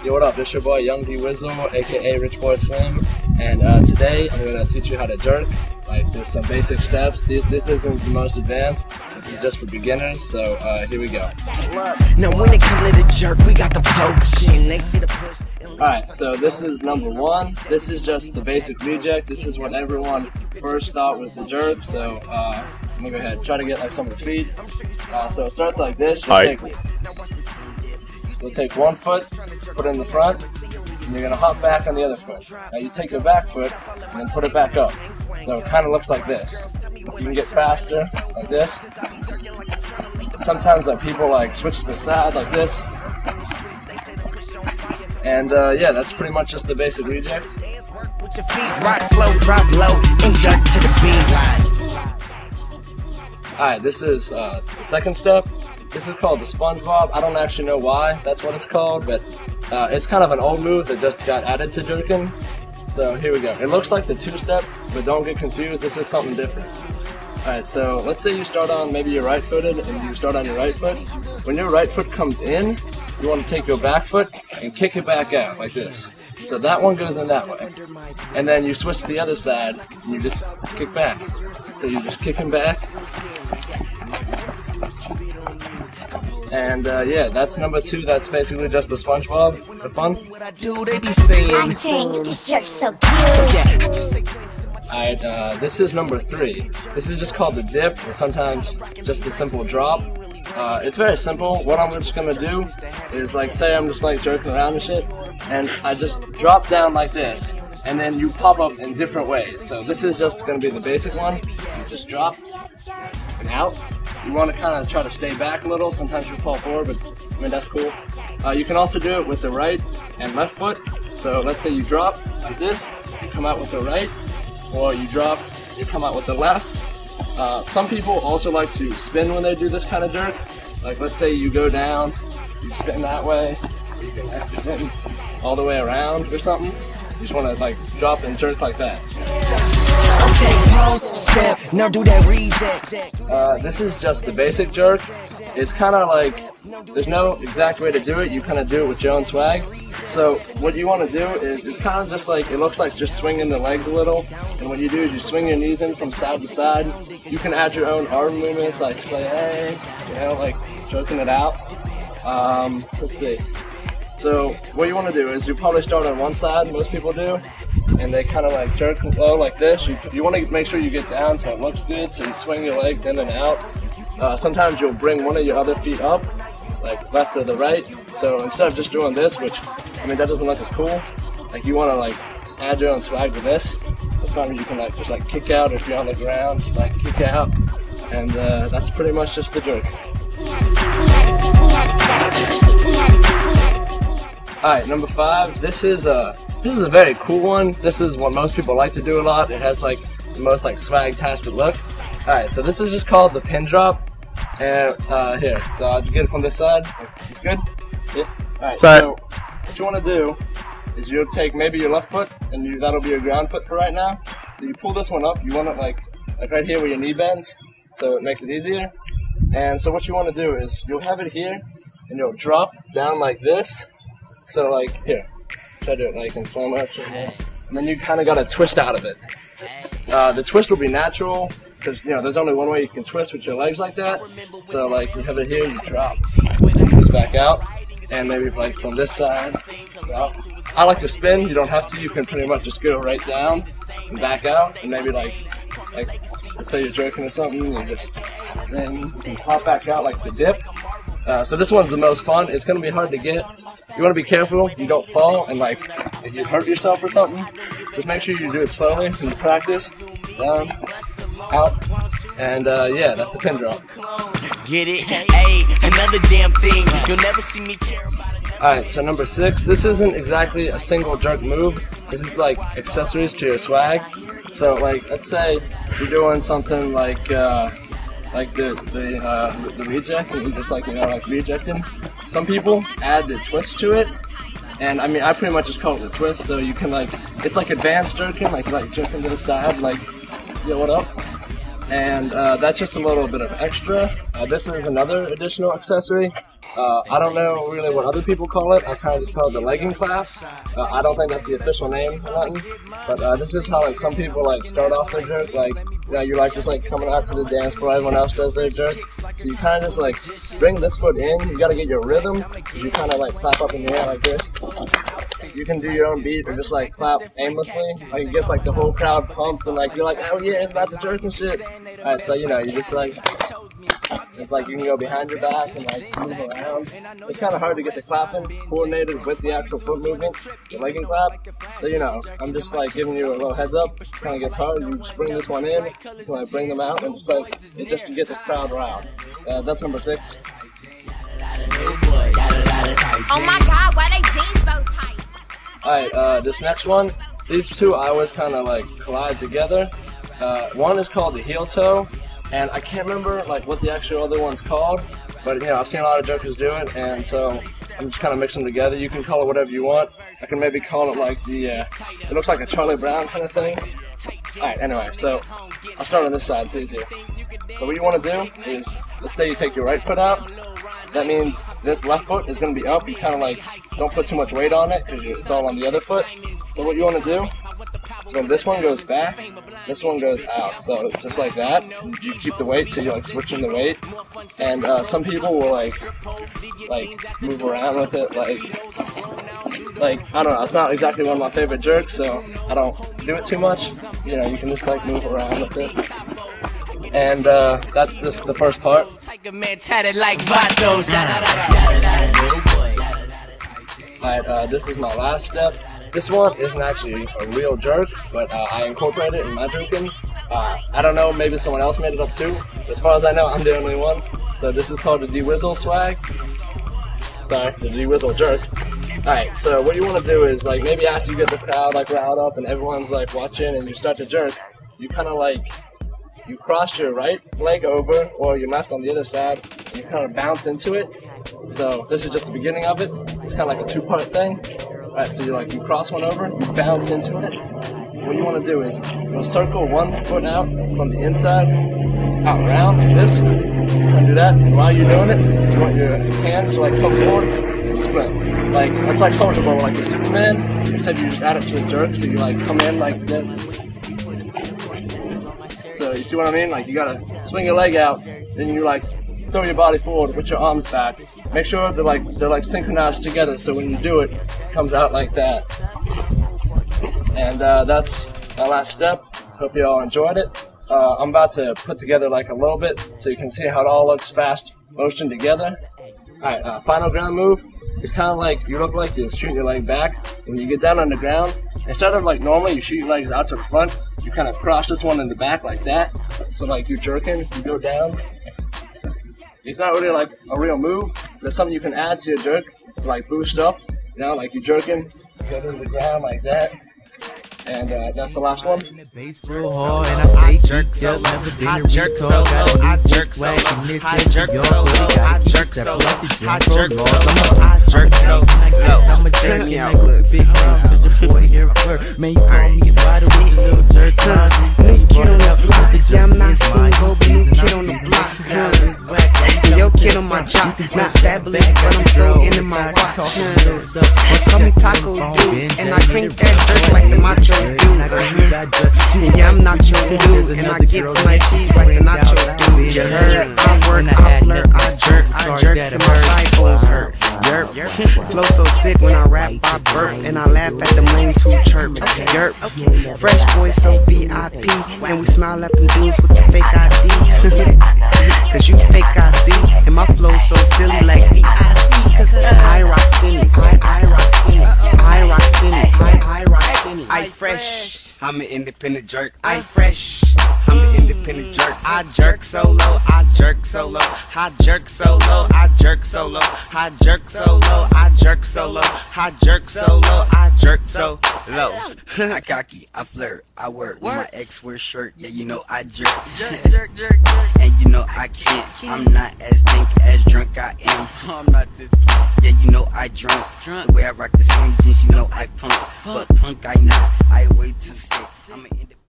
Yo, what up? This your boy Young D-Wizzle, aka Rich Boy Slim, and today I'm going to teach you how to jerk. Like, there's some basic steps. This isn't the most advanced. This is just for beginners. So here we go. Now when it comes to the jerk, we got the potion. They see the push. Alright, so this is number one. This is just the basic reject. This is what everyone first thought was the jerk. So I'm gonna go ahead and try to get like some of the feet. So it starts like this. You'll take one foot, put it in the front, and you're gonna hop back on the other foot. Now you take your back foot and then put it back up. So it kind of looks like this. You can get faster like this. Sometimes people like switch to the side like this. And yeah, that's pretty much just the basic reject. Alright, this is the second step. This is called the SpongeBob. I don't actually know why that's what it's called, but it's kind of an old move that just got added to jerking. So here we go. It looks like the two-step, but don't get confused. This is something different. Alright, so let's say you start on maybe you're right-footed and you start on your right foot. When your right foot comes in, you want to take your back foot and kick it back out like this. So that one goes in that way. And then you switch to the other side and you just kick back. So you're just kicking back. And yeah, that's number two. That's basically just the SpongeBob for fun. Alright, this is number three. This is just called the dip, or sometimes just the simple drop. It's very simple. What I'm just gonna do is, like, say I'm just like jerking around and shit, and I just drop down like this, and then you pop up in different ways. So this is just gonna be the basic one. You just drop and out. You want to kind of try to stay back a little. Sometimes you fall forward, but I mean, that's cool. You can also do it with the right and left foot. So let's say you drop like this, you come out with the right, or you drop, you come out with the left. Some people also like to spin when they do this kind of jerk. Like, let's say you go down, you spin that way, you can like spin all the way around or something. You just want to like drop and jerk like that. This is just the basic jerk. It's kind of like, there's no exact way to do it. You kind of do it with your own swag. So what you want to do is, it's kind of just like, it looks like just swinging the legs a little. And what you do is you swing your knees in from side to side. You can add your own arm movements, like say, hey, you know, like jerking it out. Let's see. So what you want to do is, you probably start on one side, most people do, and they kind of like jerk low like this. You want to make sure you get down so it looks good, so you swing your legs in and out. Sometimes you'll bring one of your other feet up, like left or the right. So instead of just doing this, which, I mean, that doesn't look as cool, like you want to like add your own swag to this. That's something you can like just like kick out. If you're on the ground, just like kick out. And that's pretty much just the jerk. Alright, number five. This is a very cool one. This is what most people like to do a lot. It has like the most like swag-tastic look. Alright, so this is just called the pin drop. And here, so I'll get it from this side. It's good? Yeah. Alright, so what you want to do is you'll take maybe your left foot, and that'll be your ground foot for right now. So you pull this one up. You want it like right here where your knee bends, so it makes it easier. And so what you want to do is, you'll have it here, and you'll drop down like this. So like, here, try to do it like in slow motion. And then you kind of got to twist out of it. The twist will be natural, because, you know, there's only one way you can twist with your legs like that. So like, you have it here, you drop, twist back out, and maybe like from this side, drop. I like to spin. You don't have to. You can pretty much just go right down and back out, and maybe like let's say you're jerking or something, you just then you can pop back out like the dip. So this one's the most fun. It's gonna be hard to get. You want to be careful you don't fall and like if you hurt yourself or something. Just make sure you do it slowly and you practice. Down, out, and yeah, that's the pin drop. Get it? Hey, another damn thing. You'll never see me care about it. Alright, so number six. This isn't exactly a single jerk move. This is like accessories to your swag. So like, let's say you're doing something like the reject, and just like, you know, like rejecting. Some people add the twist to it, and I mean, I pretty much just call it the twist. So you can like, it's like advanced jerking, like jerking to the side, like, yo, what up? And that's just a little bit of extra. This is another additional accessory. I don't know really what other people call it. I kind of just call it the legging clap. I don't think that's the official name or nothing. But this is how like some people like start off their jerk. Like, you know, you're like just like coming out to the dance floor, everyone else does their jerk. So you kind of just like bring this foot in. You got to get your rhythm. You kind of like clap up in the air like this. You can do your own beat or just like clap aimlessly. Like it gets like the whole crowd pumped and like you're like, oh yeah, it's about to jerk and shit. Alright, so you know, you just like, it's like you can go behind your back and like move around. It's kind of hard to get the clapping coordinated with the actual foot movement, the legging clap. So you know, I'm just like giving you a little heads up. It kind of gets hard. You just bring this one in, you can like bring them out, and just like it just to get the crowd around. That's number 6. Oh my God, why they jeans so tight? Alright, this next one, these two I always kind of like collide together. One is called the heel toe, and I can't remember like what the actual other one's called, but you know, I've seen a lot of jokers do it, and so I'm just kind of mixing them together. You can call it whatever you want. I can maybe call it like the, it looks like a Charlie Brown kind of thing. Alright, anyway, so I'll start on this side, it's easier. So what you want to do is, let's say you take your right foot out. That means this left foot is going to be up. You kind of like, don't put too much weight on it because it's all on the other foot. So what you want to do, so when this one goes back, this one goes out. So it's just like that. You keep the weight, so you're like switching the weight. And some people will like move around with it, like I don't know. It's not exactly one of my favorite jerks, so I don't do it too much. You know, you can just like move around with it. And that's just the first part. Alright, this is my last step. This one isn't actually a real jerk, but I incorporate it in my jerking. I don't know, maybe someone else made it up too. As far as I know, I'm the only one. So this is called the D-Wizzle swag. Sorry, the D-Wizzle jerk. Alright, so what you want to do is, like, maybe after you get the crowd like riled up and everyone's like watching and you start to jerk, you kind of like, you cross your right leg over, or your left on the other side, and you kind of bounce into it. So this is just the beginning of it. It's kind of like a 2-part thing. Alright, so you cross one over, you bounce into it. What you want to do is, you'll circle one foot out from the inside, out around like this. You're gonna do that, and while you're doing it, you want your hands to like come forward and sprint. Like, it's like Soldier Bowl, like the Superman, except you just add it to a jerk, so you like come in like this. So you see what I mean? Like you gotta swing your leg out, then you like throw your body forward with your arms back. Make sure they're like synchronized together, so when you do it, it comes out like that. And that's my last step. Hope you all enjoyed it. I'm about to put together like a little bit so you can see how it all looks fast motion together. Alright, final ground move. It's kind of like, you look like you shoot your leg back. When you get down on the ground, instead of like normally you shoot your legs out to the front, you kind of cross this one in the back like that. So like you're jerking, you go down. It's not really like a real move, but it's something you can add to your jerk to like boost up. You know, like you're jerking, you go to the ground like that. And that's the last one. I jerk so low, I jerk so low, I jerk so low, I jerk so low, I jerk so low, I jerk so low, I jerk so low. I'ma jerk me out, big boy here flirt. Man, you call me a body with a little jerk. New kid on the block, yeah, I'm not single, but new kid on the block. Yo, kid on my job, not fabulous, but I'm so into my watch. Call me Taco Dude, and I crank that jerk like the macho. Yeah, I'm not your dude, and I get to my cheese like a nacho dude. You heard? I work, I flirt, I jerk till my cycles hurt. Yerp, flow so sick when I rap, I burp, and I laugh at them lames who chirp. Yerp, fresh boy so VIP, and we smile at them dudes with the fake ID. Cause you fake I see, and my flow so silly like D-I-C. Cause I rock skinnies, I rock skinnies, I rock skinnies, I rock skinnies. I fresh, I'm an independent jerk. I fresh, I'm an independent jerk. I jerk so low, I jerk so low, I jerk so low, I jerk so low, I jerk so low, I jerk so low, I jerk so low, I jerk so low. I cocky, I flirt, I work. When my ex wears shirt, yeah, you know I jerk, jerk. And you know I can't. I'm not as think as drunk I am. I'm not tipsy. Yeah, you know I drunk. The way I rock the skinny jeans, you know I punk. But punk I not. I way too sick. I'm an